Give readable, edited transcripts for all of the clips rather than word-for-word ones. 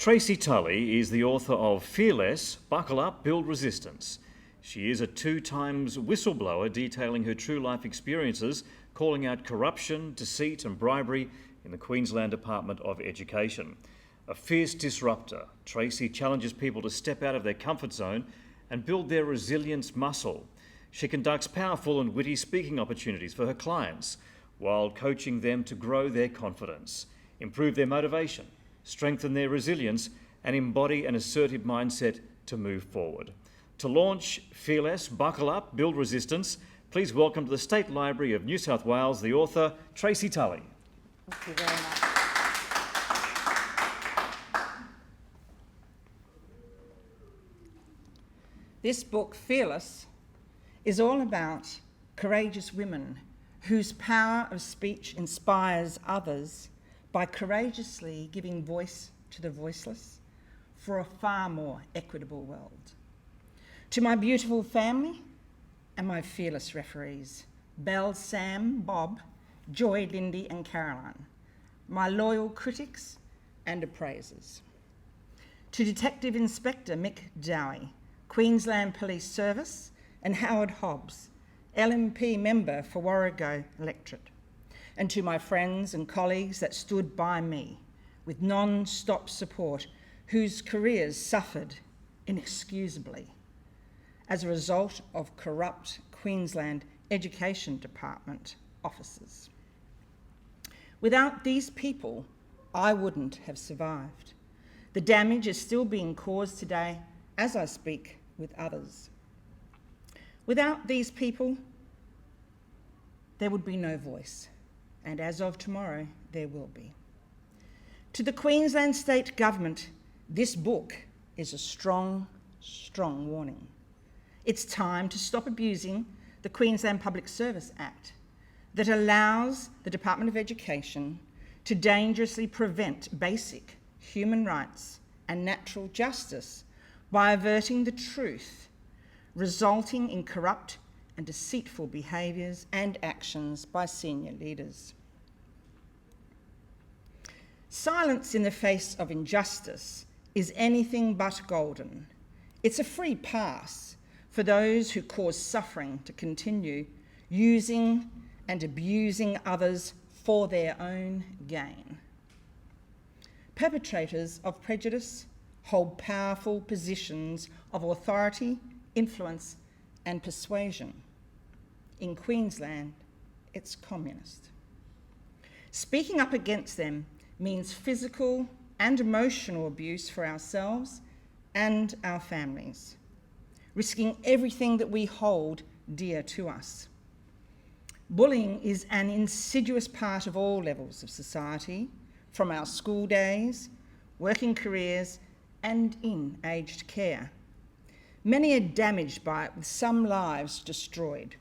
Tracy Tully is the author of Fearless, Buckle Up, Build Resistance. She is a 2-times whistleblower detailing her true life experiences, calling out corruption, deceit and bribery in the Queensland Department of Education. A fierce disruptor, Tracy challenges people to step out of their comfort zone and build their resilience muscle. She conducts powerful and witty speaking opportunities for her clients while coaching them to grow their confidence, improve their motivation, strengthen their resilience and embody an assertive mindset to move forward. To launch Fearless, Buckle Up, Build Resistance, please welcome to the State Library of New South Wales the author Tracy Tully. Thank you very much. This book, Fearless, is all about courageous women whose power of speech inspires others by courageously giving voice to the voiceless for a far more equitable world. To my beautiful family and my fearless referees, Belle, Sam, Bob, Joy, Lindy and Caroline, my loyal critics and appraisers. To Detective Inspector Mick Dowie, Queensland Police Service, and Howard Hobbs, LMP member for Warrego Electorate. And to my friends and colleagues that stood by me with non-stop support, whose careers suffered inexcusably as a result of corrupt Queensland Education Department officers. Without these people, I wouldn't have survived. The damage is still being caused today as I speak with others. Without these people, there would be no voice. And as of tomorrow, there will be. To the Queensland State Government, this book is a strong, strong warning. It's time to stop abusing the Queensland Public Service Act that allows the Department of Education to dangerously prevent basic human rights and natural justice by averting the truth, resulting in corrupt and deceitful behaviours and actions by senior leaders. Silence in the face of injustice is anything but golden. It's a free pass for those who cause suffering to continue using and abusing others for their own gain. Perpetrators of prejudice hold powerful positions of authority, influence and persuasion. In Queensland, it's communist. Speaking up against them means physical and emotional abuse for ourselves and our families, risking everything that we hold dear to us. Bullying is an insidious part of all levels of society, from our school days, working careers, and in aged care. Many are damaged by it, with some lives destroyed.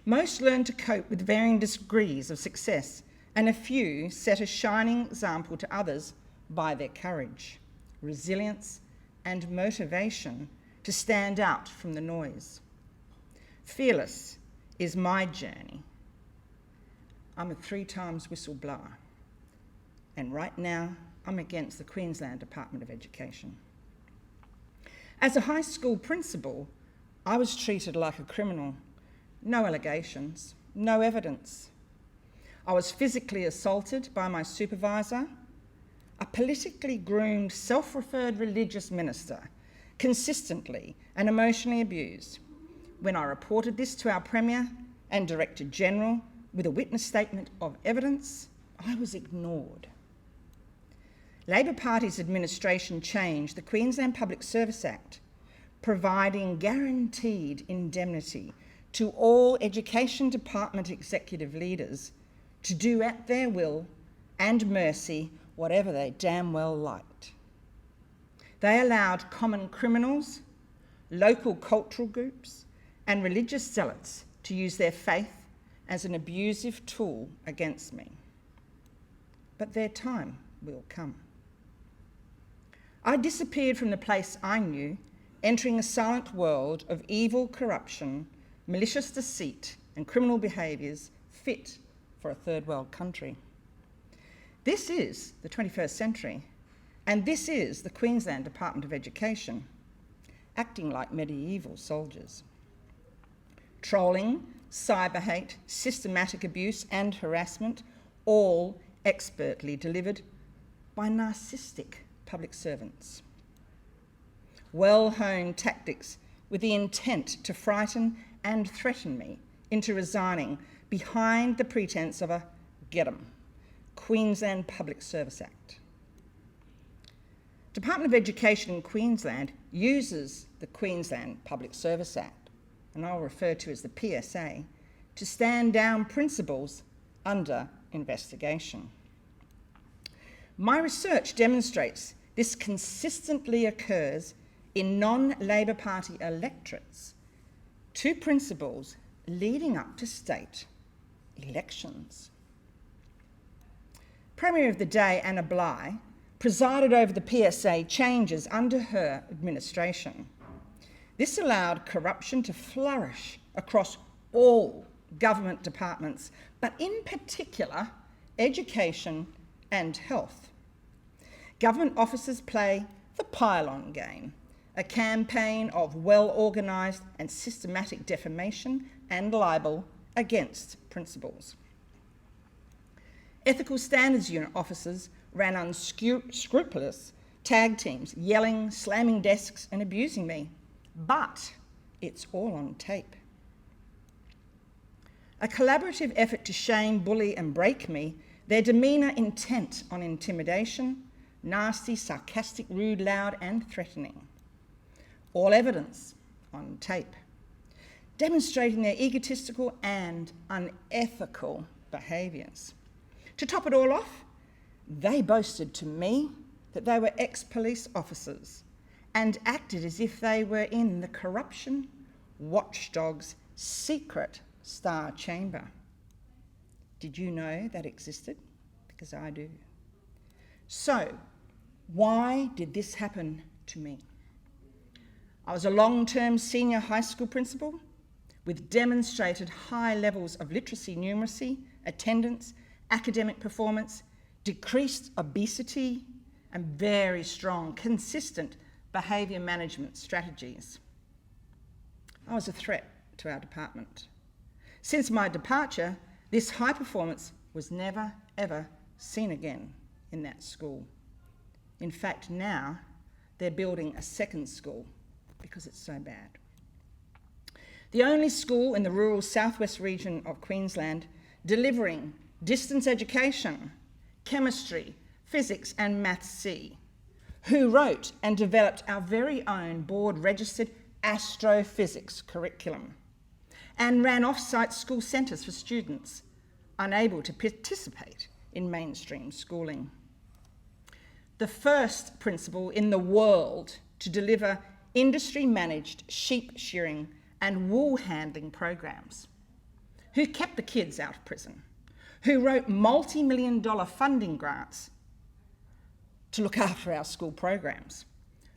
Most learn to cope with varying degrees of success, and a few set a shining example to others by their courage, resilience, and motivation to stand out from the noise. Fearless is my journey. I'm a 3-times whistleblower, and right now I'm against the Queensland Department of Education. As a high school principal, I was treated like a criminal. No allegations, no evidence. I was physically assaulted by my supervisor, a politically groomed, self-referred religious minister, consistently and emotionally abused. When I reported this to our Premier and Director General with a witness statement of evidence, I was ignored. Labor Party's administration changed the Queensland Public Service Act, providing guaranteed indemnity to all Education Department executive leaders to do at their will and mercy whatever they damn well liked. They allowed common criminals, local cultural groups, and religious zealots to use their faith as an abusive tool against me. But their time will come. I disappeared from the place I knew, entering a silent world of evil corruption, malicious deceit, and criminal behaviours fit for a third world country. This is the 21st century, And this is the Queensland Department of Education, acting like medieval soldiers. Trolling, cyber hate, systematic abuse and harassment, all expertly delivered by narcissistic public servants. Well-honed tactics with the intent to frighten and threaten me into resigning behind the pretense of a get 'em, Queensland Public Service Act. Department of Education in Queensland uses the Queensland Public Service Act, and I'll refer to as the PSA, to stand down principals under investigation. My research demonstrates this consistently occurs in non-Labor Party electorates to principals leading up to state elections. Premier of the day, Anna Bligh, presided over the PSA changes under her administration. This allowed corruption to flourish across all government departments, but in particular, education and health. Government officers play the pile-on game, a campaign of well-organised and systematic defamation and libel against principals. Ethical Standards Unit officers ran unscrupulous tag teams, yelling, slamming desks and abusing me. But it's all on tape. A collaborative effort to shame, bully and break me, their demeanour intent on intimidation, nasty, sarcastic, rude, loud and threatening. All evidence on tape, demonstrating their egotistical and unethical behaviours. To top it all off, they boasted to me that they were ex-police officers and acted as if they were in the corruption watchdog's secret star chamber. Did you know that existed? Because I do. So, why did this happen to me? I was a long-term senior high school principal with demonstrated high levels of literacy, numeracy, attendance, academic performance, decreased obesity, and very strong, consistent behaviour management strategies. I was a threat to our department. Since my departure, this high performance was never, ever seen again in that school. In fact, now they're building a second school because it's so bad. The only school in the rural southwest region of Queensland delivering distance education, chemistry, physics and maths C, who wrote and developed our very own board-registered astrophysics curriculum and ran off-site school centres for students unable to participate in mainstream schooling. The first principal in the world to deliver industry-managed sheep shearing and wool handling programs, who kept the kids out of prison, who wrote multi-million-dollar funding grants to look after our school programs,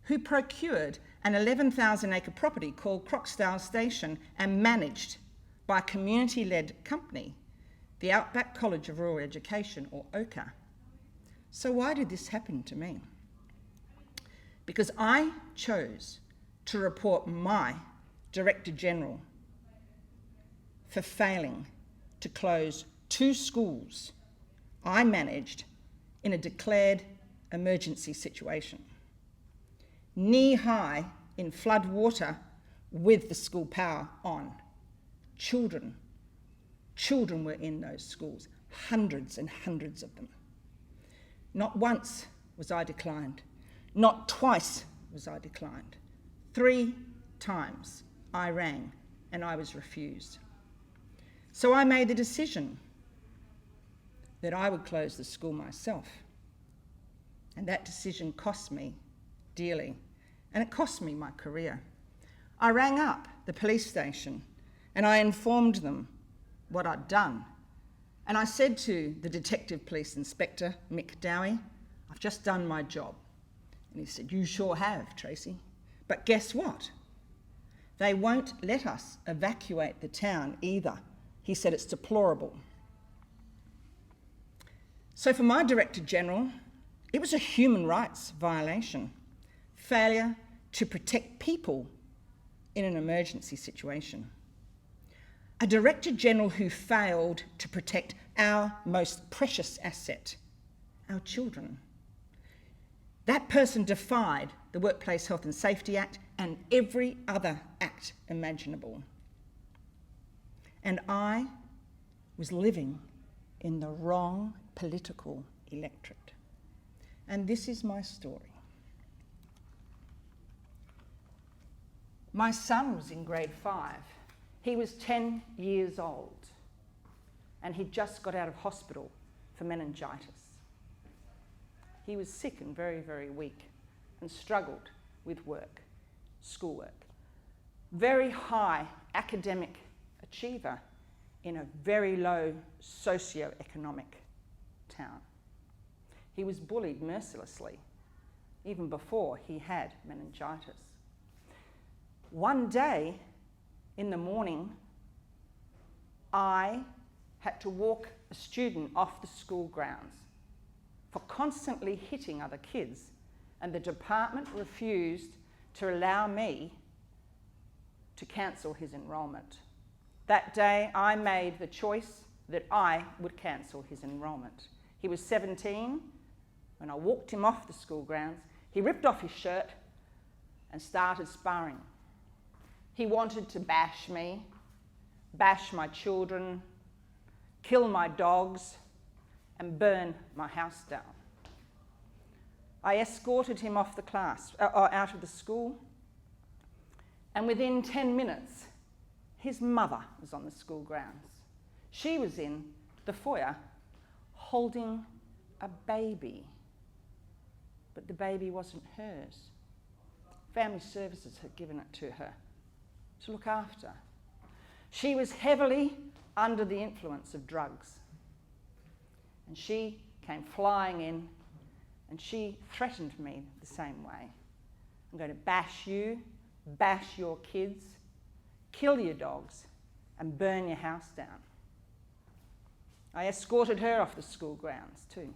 who procured an 11,000-acre property called Croxdale Station and managed by a community-led company, the Outback College of Rural Education, or OCA. So why did this happen to me? Because I chose to report my Director General for failing to close 2 schools I managed in a declared emergency situation, knee-high in flood water with the school power on. Children were in those schools, hundreds and hundreds of them. Not once was I declined. Not twice was I declined. 3 times I rang and I was refused. So I made the decision that I would close the school myself. And that decision cost me dearly, and it cost me my career. I rang up the police station and I informed them what I'd done. And I said to the Detective Police Inspector, Mick Dowie, I've just done my job. And he said, you sure have, Tracy. But guess what? They won't let us evacuate the town either. He said it's deplorable. So for my Director General, It was a human rights violation, failure to protect people in an emergency situation. A Director General who failed to protect our most precious asset, our children. That person defied the Workplace Health and Safety Act and every other act imaginable. And I was living in the wrong political electorate. And this is my story. My son was in grade 5. He was 10 years old, and he'd just got out of hospital for meningitis. He was sick and very, very weak and struggled with work, schoolwork. Very high academic achiever in a very low socio-economic town. He was bullied mercilessly, even before he had meningitis. One day in the morning, I had to walk a student off the school grounds for constantly hitting other kids, and the department refused to allow me to cancel his enrolment. That day, I made the choice that I would cancel his enrolment. He was 17. When I walked him off the school grounds, he ripped off his shirt and started sparring. He wanted to bash me, bash my children, kill my dogs, and burn my house down. I escorted him off the class, out of the school, and within 10 minutes, his mother was on the school grounds. She was in the foyer holding a baby, but the baby wasn't hers. Family Services had given it to her to look after. She was heavily under the influence of drugs. And she came flying in and she threatened me the same way. I'm going to bash you, bash your kids, kill your dogs, and burn your house down. I escorted her off the school grounds too.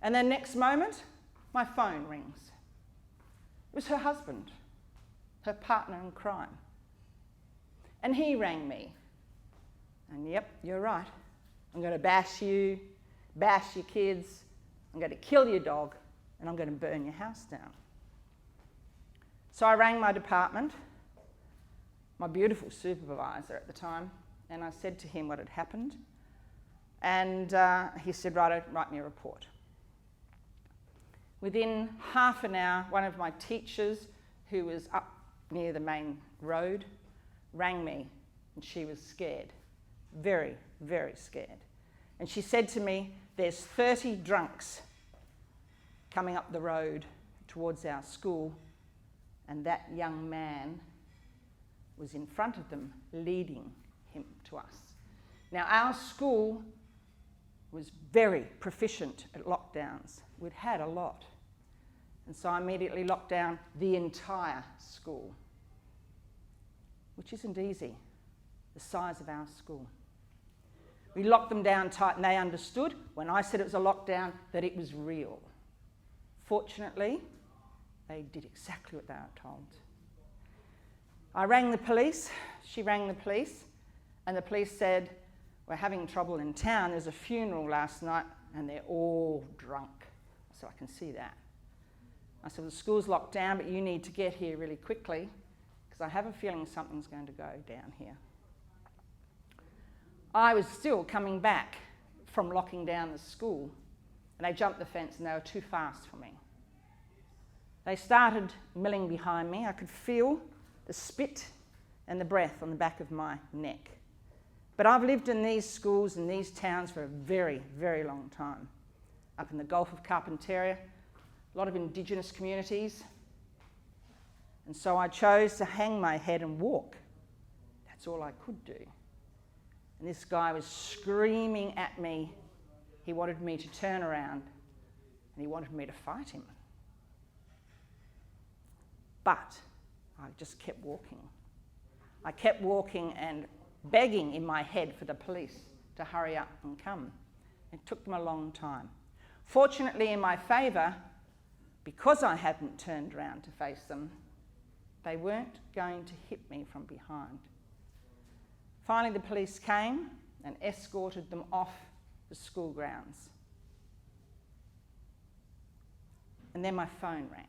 And then next moment, my phone rings. It was her husband, her partner in crime. And he rang me. And yep, you're right. I'm going to bash you, bash your kids, I'm going to kill your dog, and I'm going to burn your house down. So I rang my department, my beautiful supervisor at the time, and I said to him what had happened. And he said, "Righto, write me a report." Within half an hour, one of my teachers, who was up near the main road, rang me, and she was scared, very, very scared. And she said to me, "There's 30 drunks coming up the road towards our school, and that young man was in front of them, leading him to us." Now, our school was very proficient at lockdowns. We'd had a lot. And so I immediately locked down the entire school, which isn't easy, the size of our school. We locked them down tight, and they understood when I said it was a lockdown that it was real. Fortunately, they did exactly what they were told. I rang the police, she rang the police, and the police said, "We're having trouble in town. There's a funeral last night and they're all drunk." So I can see that. I said, "The school's locked down, but you need to get here really quickly because I have a feeling something's going to go down here." I was still coming back from locking down the school, and they jumped the fence and they were too fast for me. They started milling behind me. I could feel the spit and the breath on the back of my neck. But I've lived in these schools and these towns for a very, very long time. Up in the Gulf of Carpentaria, a lot of Indigenous communities. And so I chose to hang my head and walk. That's all I could do. And this guy was screaming at me. He wanted me to turn around and he wanted me to fight him. But I just kept walking. I kept walking and begging in my head for the police to hurry up and come. It took them a long time. Fortunately in my favour, because I hadn't turned around to face them, they weren't going to hit me from behind. Finally, the police came and escorted them off the school grounds. And then my phone rang.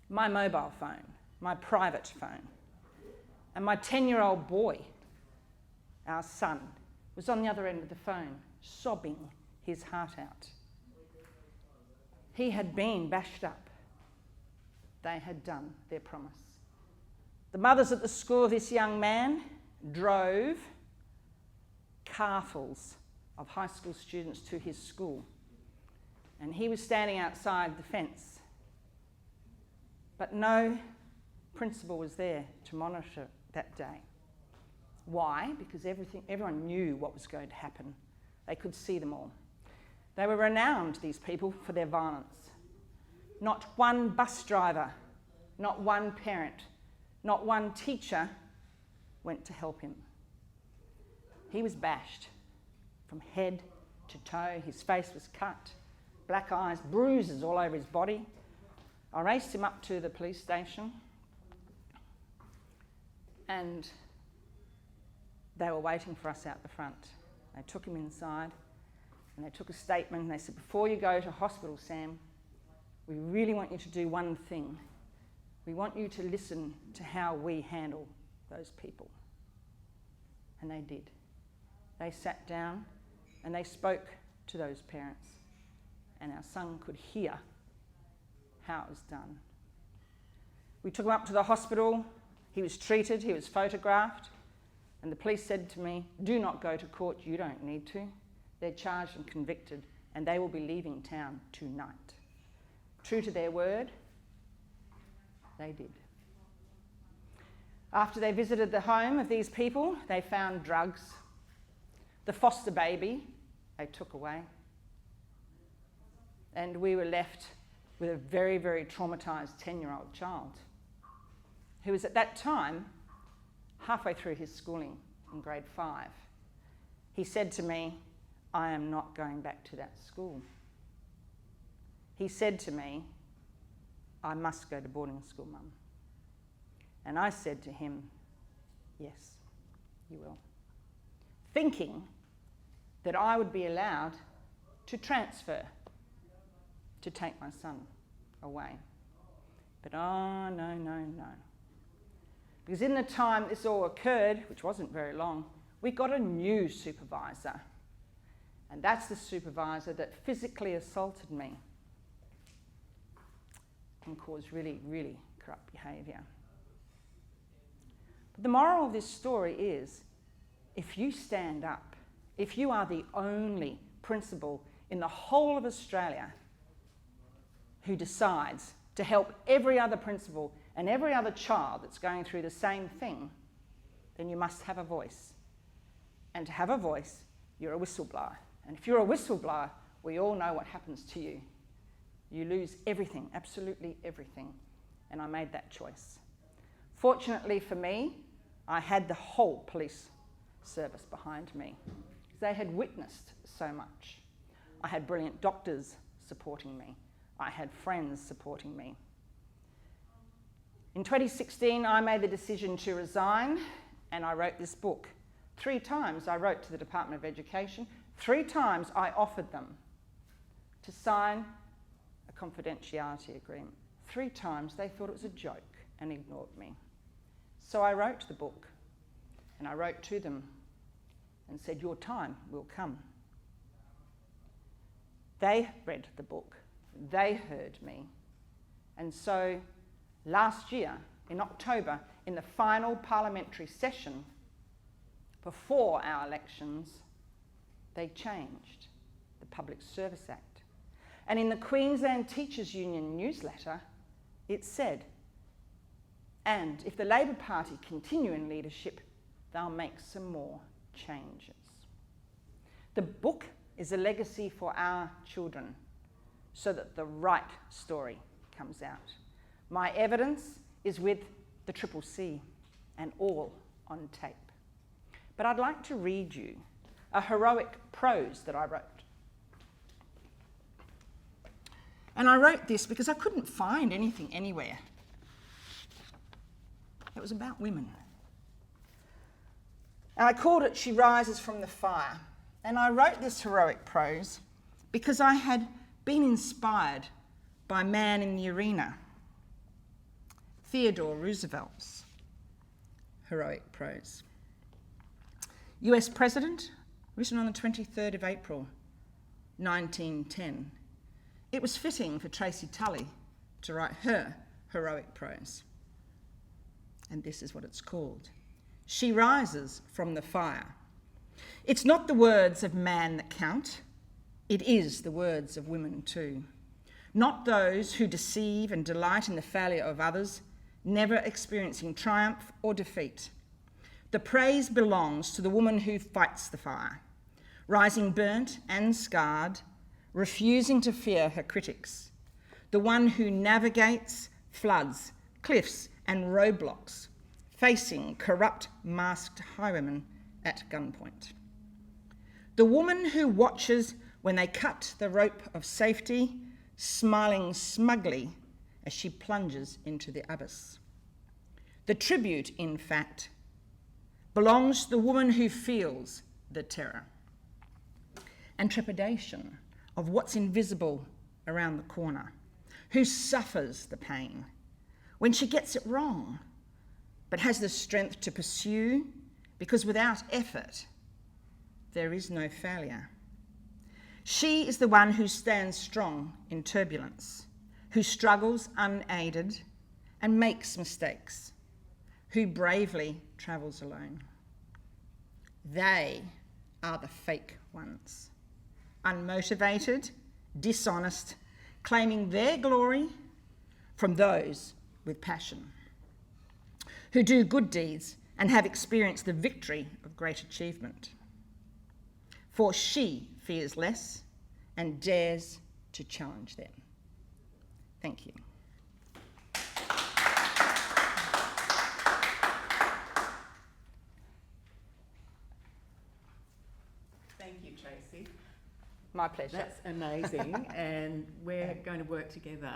My mobile phone, my private phone. And my 10-year-old boy, our son, was on the other end of the phone, sobbing his heart out. He had been bashed up. They had done their promise. The mothers at the school of this young man drove carfuls of high school students to his school. And he was standing outside the fence. But no principal was there to monitor that day. Why? Because everyone knew what was going to happen. They could see them all. They were renowned, these people, for their violence. Not one bus driver, not one parent, not one teacher went to help him. He was bashed from head to toe. His face was cut, black eyes, bruises all over his body. I raced him up to the police station, and they were waiting for us out the front. They took him inside, and they took a statement, and they said, "Before you go to hospital, Sam, we really want you to do one thing. We want you to listen to how we handle those people." And they did. They sat down and they spoke to those parents, and our son could hear how it was done. We took him up to the hospital. He was treated, he was photographed, and the police said to me, "Do not go to court, you don't need to. They're charged and convicted, and they will be leaving town tonight." True to their word, they did. After they visited the home of these people, they found drugs. The foster baby they took away. And we were left with a very, very traumatised 10-year-old child who was at that time halfway through his schooling in grade 5. He said to me, "I am not going back to that school." He said to me, "I must go to boarding school, Mum." And I said to him, "Yes, you will." Thinking that I would be allowed to transfer, to take my son away. But oh, no, no, no. Because in the time this all occurred, which wasn't very long, we got a new supervisor. And that's the supervisor that physically assaulted me and caused really, really corrupt behaviour. But the moral of this story is, if you stand up, if you are the only principal in the whole of Australia who decides to help every other principal and every other child that's going through the same thing, then you must have a voice. And to have a voice, you're a whistleblower. And if you're a whistleblower, we all know what happens to you. You lose everything, absolutely everything. And I made that choice. Fortunately for me, I had the whole police service behind me. They had witnessed so much. I had brilliant doctors supporting me. I had friends supporting me. In 2016, I made the decision to resign, and I wrote this book. 3 times I wrote to the Department of Education. 3 times I offered them to sign a confidentiality agreement. 3 times they thought it was a joke and ignored me. So I wrote the book, and I wrote to them and said, "Your time will come." They read the book. They heard me. And so last year, in October, in the final parliamentary session before our elections, they changed the Public Service Act. And in the Queensland Teachers Union newsletter, it said, "And if the Labor Party continue in leadership, they'll make some more changes." The book is a legacy for our children so that the right story comes out. My evidence is with the CCC and all on tape. But I'd like to read you a heroic prose that I wrote. And I wrote this because I couldn't find anything anywhere. It was about women. And I called it She Rises from the Fire. And I wrote this heroic prose because I had been inspired by Man in the Arena, Theodore Roosevelt's heroic prose. US President, written on the 23rd of April, 1910. It was fitting for Tracy Tully to write her heroic prose. And this is what it's called. She rises from the fire. It's not the words of man that count. It is the words of women too. Not those who deceive and delight in the failure of others, never experiencing triumph or defeat. The praise belongs to the woman who fights the fire, rising burnt and scarred, refusing to fear her critics. The one who navigates floods, cliffs and roadblocks, facing corrupt masked highwaymen at gunpoint. The woman who watches when they cut the rope of safety, smiling smugly as she plunges into the abyss. The tribute, in fact, belongs to the woman who feels the terror and trepidation of what's invisible around the corner, who suffers the pain when she gets it wrong, but has the strength to pursue, because without effort, there is no failure. She is the one who stands strong in turbulence, who struggles unaided and makes mistakes, who bravely travels alone. They are the fake ones, unmotivated, dishonest, claiming their glory from those with passion, who do good deeds and have experienced the victory of great achievement. For she fears less and dares to challenge them. Thank you. Thank you, Tracy. My pleasure. That's amazing, and we're going to work together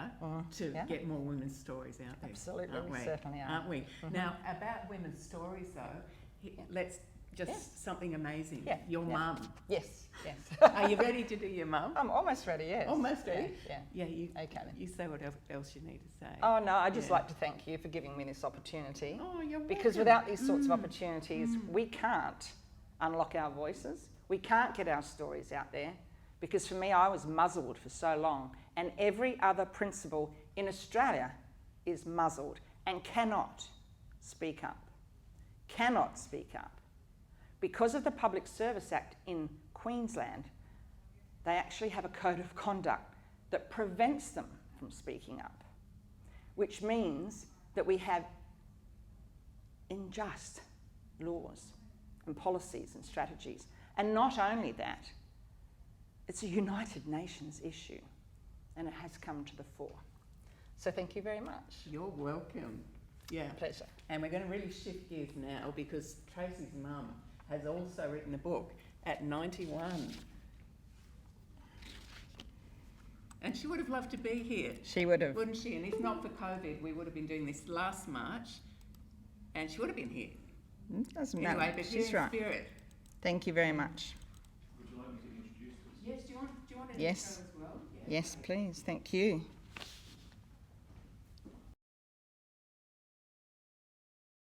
to yeah. get more women's stories out there. Absolutely, aren't we certainly are. Aren't we? Now, about women's stories, though, let's just something amazing. Yeah. Your mum. Yes, yes. Are you ready to do your mum? I'm almost ready, yes. Almost ready? Yeah. Yeah, you, Okay then. you say what else you need to say. Oh no, I'd just Yeah. like to thank you for giving me this opportunity. Oh, you're Because welcome. without these sorts of opportunities, we can't unlock our voices. We can't get our stories out there. Because for me, I was muzzled for so long. And every other principal in Australia is muzzled and cannot speak up. Cannot speak up. Because of the Public Service Act in Queensland, they actually have a code of conduct that prevents them from speaking up, which means that we have unjust laws and policies and strategies. And not only that, it's a United Nations issue, and it has come to the fore. So thank you very much. You're welcome. Yeah. Pleasure. And we're going to really shift gears now because Tracy's mum has also written a book at 91. And she would have loved to be here, She would have. wouldn't she? And if not for COVID, we would have been doing this last March, and she would have been here. Doesn't matter. Anyway, but here She's in right. spirit. Thank you very much. Yes, do you want an Yes. intro as well? Yes, please. Thank you.